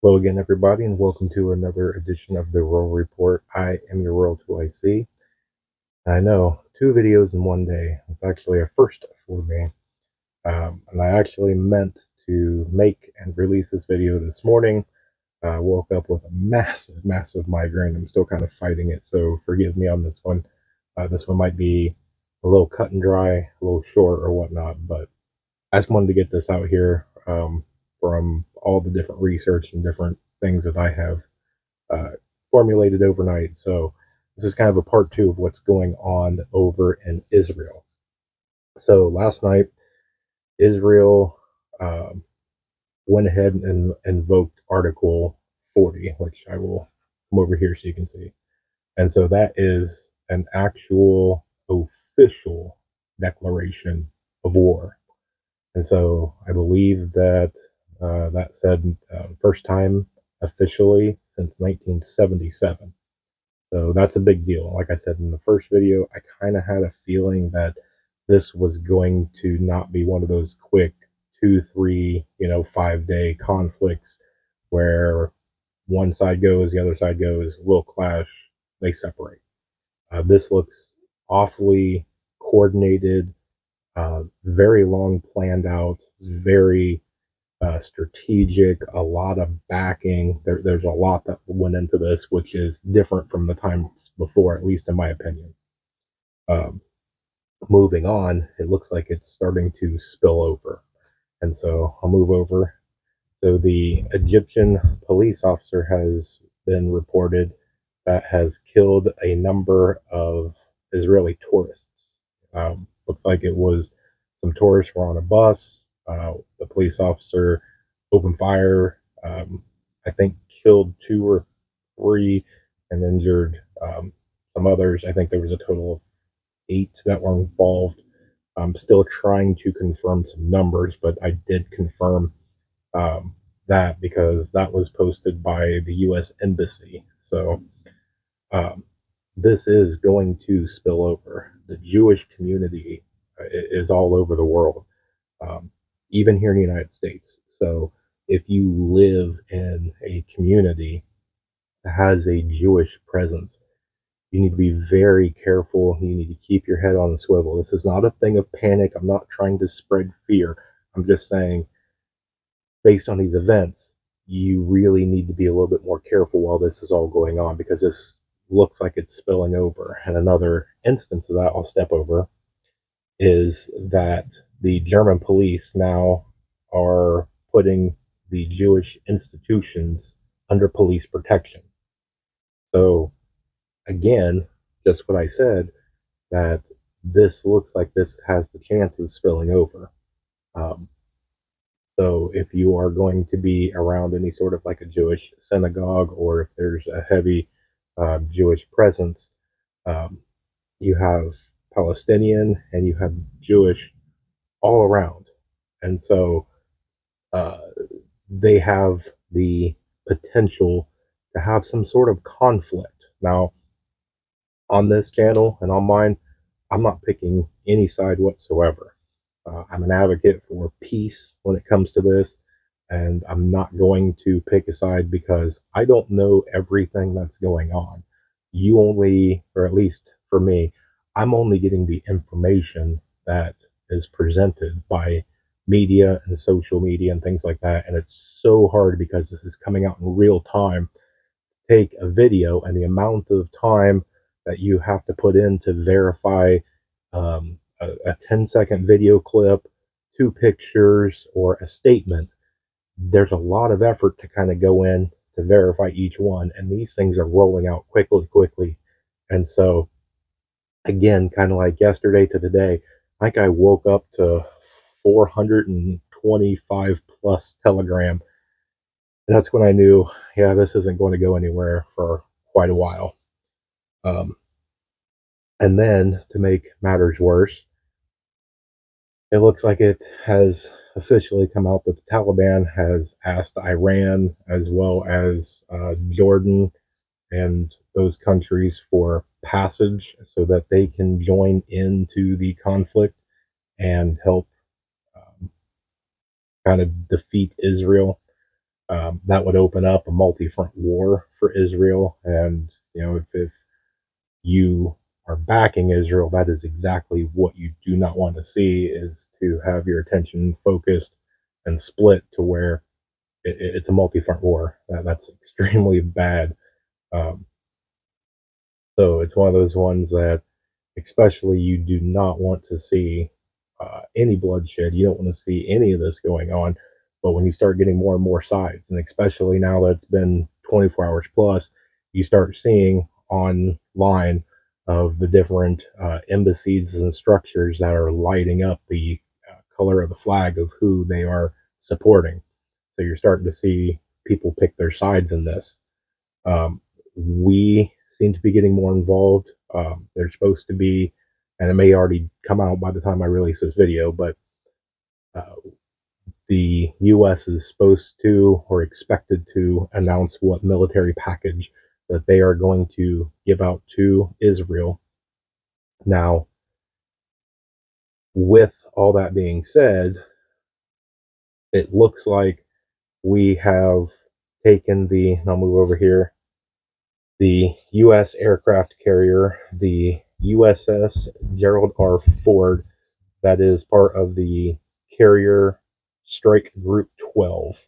Hello again, everybody, and welcome to another edition of the Roll Report. I am your World 2IC. I know, 2 videos in one day. It's actually a first for me. And I actually meant to make and release this video this morning. I woke up with a massive migraine. I'm still kind of fighting it, so forgive me on this one. This one might be a little cut and dry, a little short or whatnot, but I just wanted to get this out here from all the different research and different things that I have uh, formulated overnight. So this is kind of a part two of what's going on over in Israel. So last night, Israel um, went ahead and invoked Article 40, which I will come over here so you can see. And so that is an actual official declaration of war. And so I believe that that said first time officially since 1977. So that's a big deal. Like I said in the first video, I kind of had a feeling that this was going to not be one of those quick 2, 3, 5 day conflicts where one side goes, the other side goes, will clash, they separate. This looks awfully coordinated, very long planned out, very strategic, a lot of backing. There's a lot that went into this, which is different from the times before, at least in my opinion. Um, Moving on, it looks like it's starting to spill over. And so I'll move over. So the Egyptian police officer has been reported that has killed a number of Israeli tourists. Looks like it was some tourists were on a bus. The police officer opened fire. I think killed 2 or 3 and injured some others. I think there was a total of 8 that were involved. I'm still trying to confirm some numbers, but I did confirm that because that was posted by the U.S. Embassy. So um, this is going to spill over. The Jewish community is all over the world, um, even here in the United States. So if you live in a community that has a Jewish presence, you need to be very careful. You need to keep your head on the swivel. This is not a thing of panic. I'm not trying to spread fear. I'm just saying, based on these events, you really need to be a little bit more careful while this is all going on because this looks like it's spilling over. And another instance of that I'll step over is that the German police now are putting the Jewish institutions under police protection. So, again, just what I said, that this looks like this has the chance of spilling over. Um, So if you are going to be around any sort of like a Jewish synagogue, or if there's a heavy Jewish presence, um, you have Palestinian and you have Jewish all around. And so uh, they have the potential to have some sort of conflict. Now, on this channel and on mine, I'm not picking any side whatsoever. I'm an advocate for peace when it comes to this, and I'm not going to pick a side because I don't know everything that's going on. You only, or at least for me, I'm only getting the information that is presented by media and social media and things like that. And it's so hard because this is coming out in real time. Take a video and the amount of time that you have to put in to verify a 10-second video clip, 2 pictures, or a statement. There's a lot of effort to kind of go in to verify each one, and these things are rolling out quickly. And so, again, kind of like yesterday to today, I think I woke up to 425 plus Telegram. And that's when I knew, yeah, this isn't going to go anywhere for quite a while. Um, and then, to make matters worse, it looks like it has officially come out that the Taliban has asked Iran as well as Jordan and those countries for passage so that they can join into the conflict and help um, kind of defeat Israel. That would open up a multi-front war for Israel. And if you are backing Israel, that is exactly what you do not want to see, is to have your attention focused and split to where it's a multi-front war. That's extremely bad. Um, so it's one of those ones that, especially, you do not want to see any bloodshed. You don't want to see any of this going on. But when you start getting more and more sides, and especially now that it's been 24 hours plus, you start seeing online of the different embassies and structures that are lighting up the color of the flag of who they are supporting. So you're starting to see people pick their sides in this. We seem to be getting more involved. There's supposed to be, and it may already come out by the time I release this video, but uh, the U.S. is supposed to, or expected to, announce what military package that they are going to give out to Israel. Now, with all that being said, it looks like we have taken the, and I'll move over here, the U.S. aircraft carrier, the USS Gerald R. Ford, that is part of the Carrier Strike Group 12,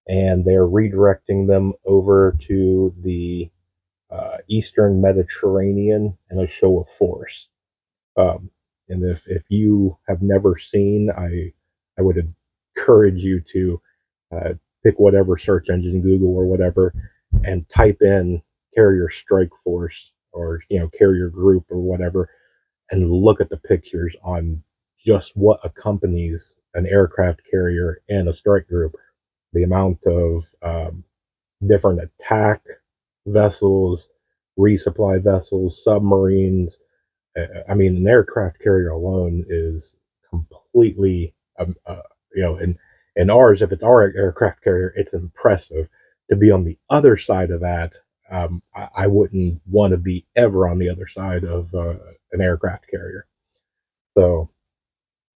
and they're redirecting them over to the Eastern Mediterranean in a show of force. Um, and if you have never seen, I would encourage you to uh, pick whatever search engine, Google or whatever, and type in Carrier Strike Force, or Carrier Group or whatever, and look at the pictures on just what accompanies an aircraft carrier and a strike group. The amount of different attack vessels, resupply vessels, submarines. I mean, an aircraft carrier alone is completely, and ours, if it's our aircraft carrier, it's impressive. To be on the other side of that, I wouldn't want to be ever on the other side of an aircraft carrier. So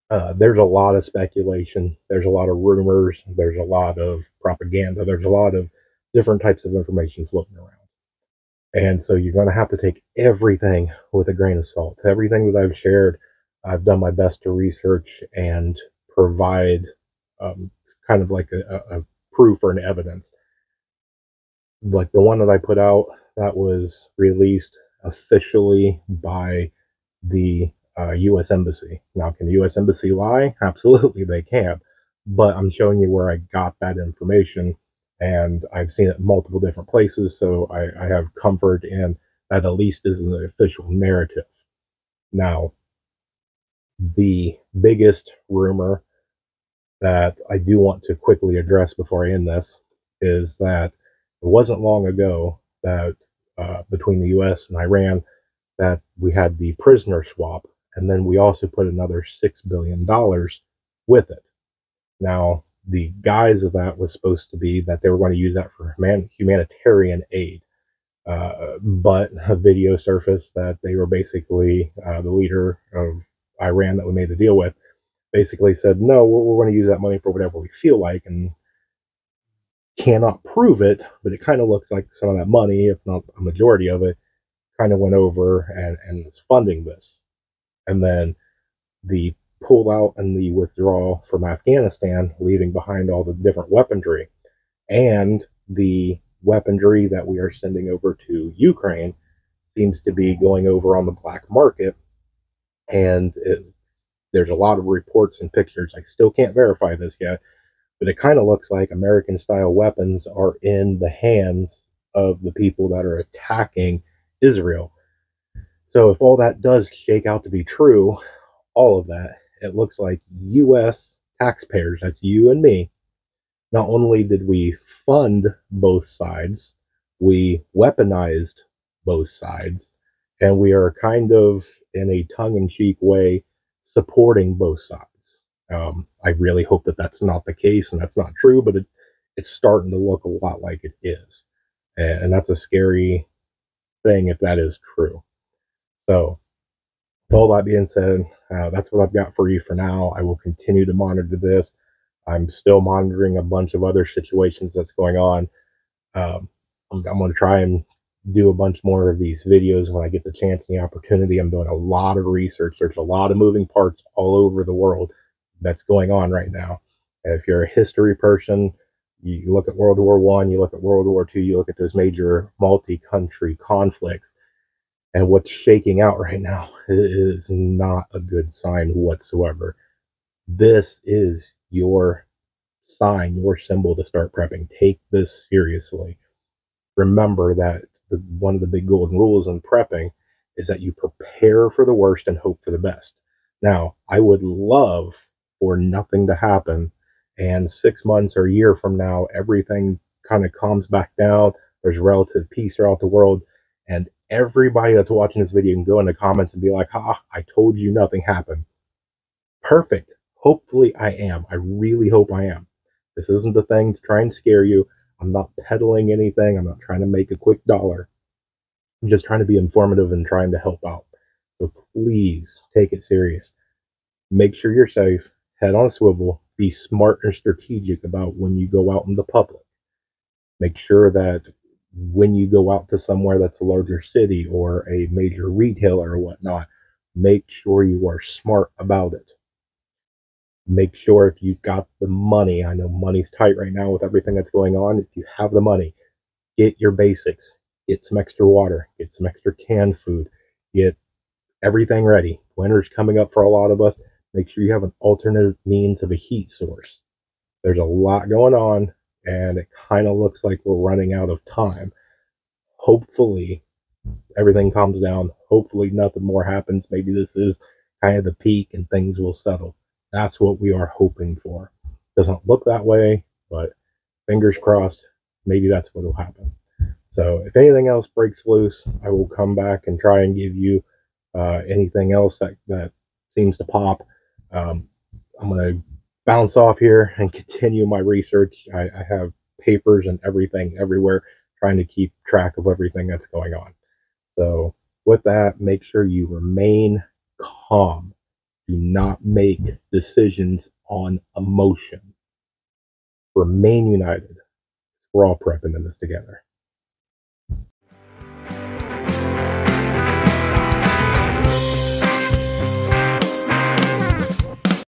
there's a lot of speculation. There's a lot of rumors. There's a lot of propaganda. There's a lot of different types of information floating around. And so you're going to have to take everything with a grain of salt. Everything that I've shared, I've done my best to research and provide kind of like a proof or an evidence. Like the one that I put out, that was released officially by the U.S. Embassy. Now, can the U.S. Embassy lie? Absolutely, they can. But I'm showing you where I got that information, and I've seen it in multiple different places, so I have comfort in that at least is an official narrative. Now, the biggest rumor that I do want to quickly address before I end this is that it wasn't long ago that between the U.S. and Iran, that we had the prisoner swap, and then we also put another $6 billion with it. Now, the guise of that was supposed to be that they were going to use that for humanitarian aid. But a video surfaced that they were basically, the leader of Iran that we made the deal with, basically said, no, we're going to use that money for whatever we feel like, and cannot prove it, but it kind of looks like some of that money, if not a majority of it, kind of went over and is funding this. And then the pull out and the withdrawal from Afghanistan, leaving behind all the different weaponry, and the weaponry that we are sending over to Ukraine seems to be going over on the black market. And there's a lot of reports and pictures. I still can't verify this yet, but it kind of looks like American style weapons are in the hands of the people that are attacking Israel. So if all that does shake out to be true, all of that, it looks like U.S. taxpayers, that's you and me, not only did we fund both sides, we weaponized both sides, and we are kind of, in a tongue-in-cheek way, supporting both sides. I really hope that that's not the case and that's not true, but it's starting to look a lot like it is. And that's a scary thing if that is true. So, with all that being said, that's what I've got for you for now. I will continue to monitor this. I'm still monitoring a bunch of other situations that's going on. Um, I'm going to try and do a bunch more of these videos when I get the chance and the opportunity. I'm doing a lot of research. There's a lot of moving parts all over the world that's going on right now. If you're a history person, you look at World War One, you look at World War Two, you look at those major multi-country conflicts, and what's shaking out right now is not a good sign whatsoever. This is your sign, your symbol to start prepping. Take this seriously. Remember that one of the big golden rules in prepping is that you prepare for the worst and hope for the best. Now, I would love for nothing to happen and 6 months or a year from now, everything kind of calms back down. There's relative peace throughout the world. And everybody that's watching this video can go in the comments and be like, I told you nothing happened. Perfect. Hopefully I am. I really hope I am. This isn't the thing to try and scare you. I'm not peddling anything. I'm not trying to make a quick dollar. I'm just trying to be informative and trying to help out. So please take it serious. Make sure you're safe. Head on a swivel. Be smart and strategic about when you go out in the public. Make sure that when you go out to somewhere that's a larger city or a major retailer or whatnot, make sure you are smart about it. Make sure if you've got the money, I know money's tight right now with everything that's going on. If you have the money, get your basics, get some extra water, get some extra canned food, get everything ready. Winter's coming up for a lot of us. Make sure you have an alternative means of a heat source. There's a lot going on, and it kind of looks like we're running out of time. Hopefully, everything calms down. Hopefully, nothing more happens. Maybe this is kind of the peak and things will settle. That's what we are hoping for. Doesn't look that way, but fingers crossed, maybe that's what will happen. So if anything else breaks loose, I will come back and try and give you anything else that seems to pop. I'm going to bounce off here and continue my research. I have papers and everything everywhere, trying to keep track of everything that's going on. So with that, make sure you remain calm. Do not make decisions on emotion. Remain united. We're all prepping in this together.